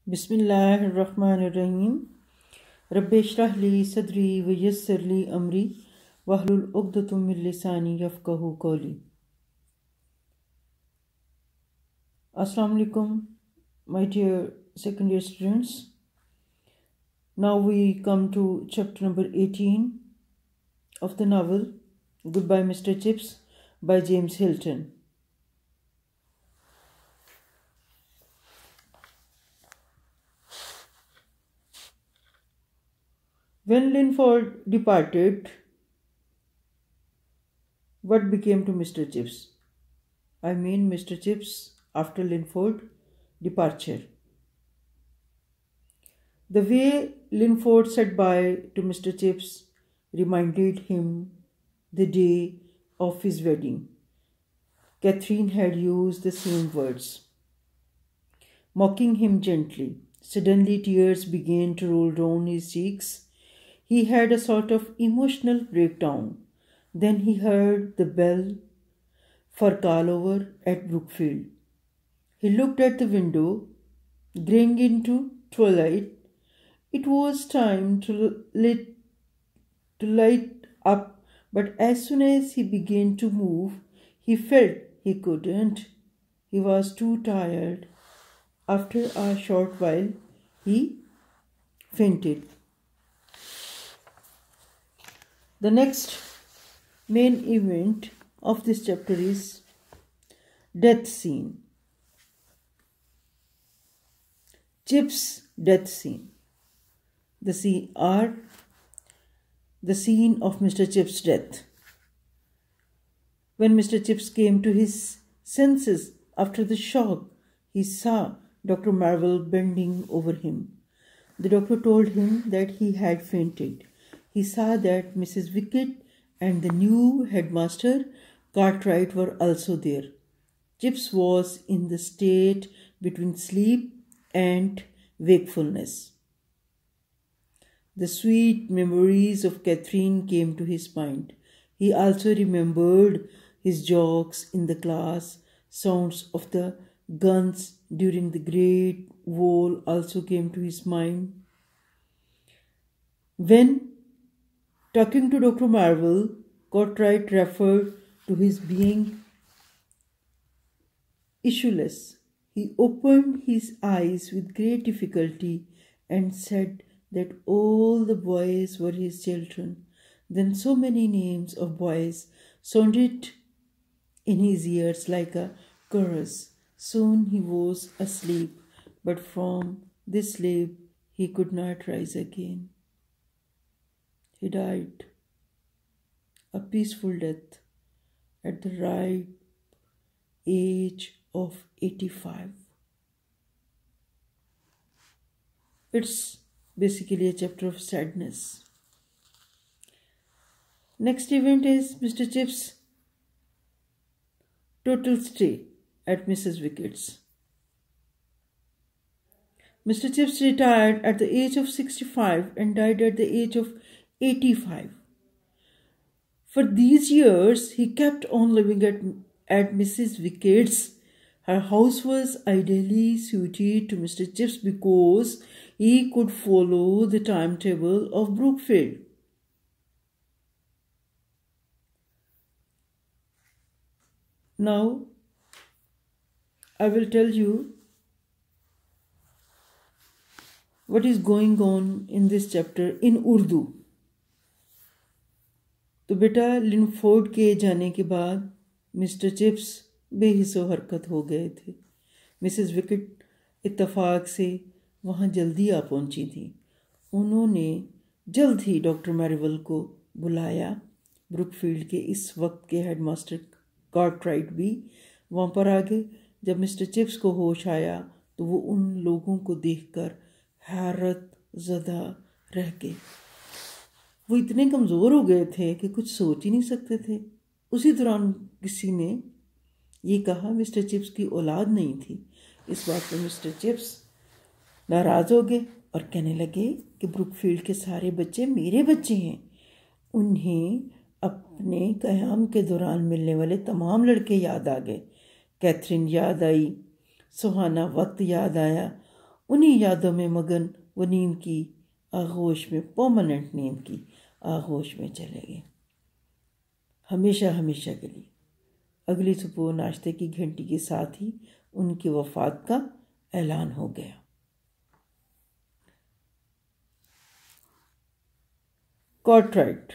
बिस्मिल्लाहिर्रहमानिर्रहीम। रब्बि इश्रह ली सदरी व यस्सिर ली अमरी वहलुल उक़्दतम मिन लिसानी यफ़क़हू क़ौली। Assalamu alaikum, my dear second year students. Now we come to chapter number 18 of the novel Goodbye Mr. Chips by James Hilton. When Linford departed, what became to Mr. Chips? I mean Mr. Chips after Linford departure. The way Linford said bye to Mr. Chips reminded him the day of his wedding. Catherine had used the same words, mocking him gently. Suddenly tears began to roll down his cheeks. He had a sort of emotional breakdown. Then he heard the bell for call over at Brookfield. He looked at the window, graying into twilight. It was time to light up, but as soon as he began to move, he felt he couldn't. He was too tired. After a short while, he fainted. The next main event of this chapter is death scene. Chips' death scene. The scene of Mr. Chips' death. When Mr. Chips came to his senses after the shock, he saw Dr. Marvel bending over him. The doctor told him that he had fainted. He saw that Mrs. Wickett and the new headmaster, Cartwright, were also there. Chips was in the state between sleep and wakefulness. The sweet memories of Catherine came to his mind. He also remembered his jokes in the class. Sounds of the guns during the Great War also came to his mind. When talking to Dr. Marvel, Cartwright referred to his being issueless. He opened his eyes with great difficulty and said that all the boys were his children. Then so many names of boys sounded in his ears like a chorus. Soon he was asleep, but from this sleep he could not rise again. He died a peaceful death at the ripe age of 85. It's basically a chapter of sadness. Next event is Mr. Chips' total stay at Mrs. Wickett's. Mr. Chips retired at the age of 65 and died at the age of 85. For these years, he kept on living at Mrs. Wickett's. Her house was ideally suited to Mr. Chips because he could follow the timetable of Brookfield. Now, I will tell you what is going on in this chapter in Urdu. तो बेटा लिनफोर्ड के जाने के बाद mister chips बेहिस्सो हरकत हो गए थे। मिसेस विकेट इत्तफाक से वहाँ जल्दी आ पहुँची थी। उन्होंने जल्द ही डॉक्टर मैरिवल को बुलाया। ब्रुकफील्ड के इस वक्त के हेडमास्टर कार्टराइट भी वहाँ पर आ गए। जब मिस्टर चिप्स को होश आया तो वो उन लोगों को देखकर हैरत ज़दा रह गए। वो इतने कमज़ोर हो गए थे कि कुछ सोच ही नहीं सकते थे। उसी दौरान किसी ने ये कहा मिस्टर चिप्स की औलाद नहीं थी। इस बात पर मिस्टर चिप्स नाराज़ हो गए और कहने लगे कि ब्रुकफील्ड के सारे बच्चे मेरे बच्चे हैं। उन्हें अपने क़याम के दौरान मिलने वाले तमाम लड़के याद आ गए। कैथरीन याद आई, सुहाना वक्त याद आया उन्हीं यादों में मगन वो नींद की आगोश में, परमानेंट नींद की आगोश में चले गए, हमेशा हमेशा के लिए। अगली सुबह नाश्ते की घंटी के साथ ही उनकी वफात का ऐलान हो गया। Cartwright.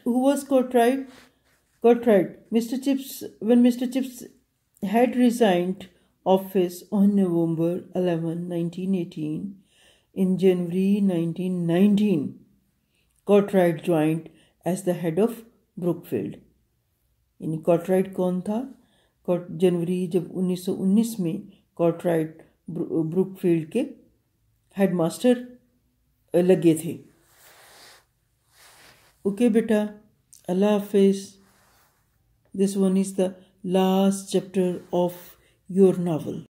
Who was Cartwright? Cartwright. Mr. Chips, when Mr. Chips had resigned office on November 11, 1918, in January 1919, Cartwright joined as the head of Brookfield. यानी Cartwright कौन था? जनवरी जब 1919 में Cartwright ब्रुकफील्ड के हेडमास्टर लगे थे। ओके बेटा, अल्लाह हाफिज। This one is the last chapter of your novel.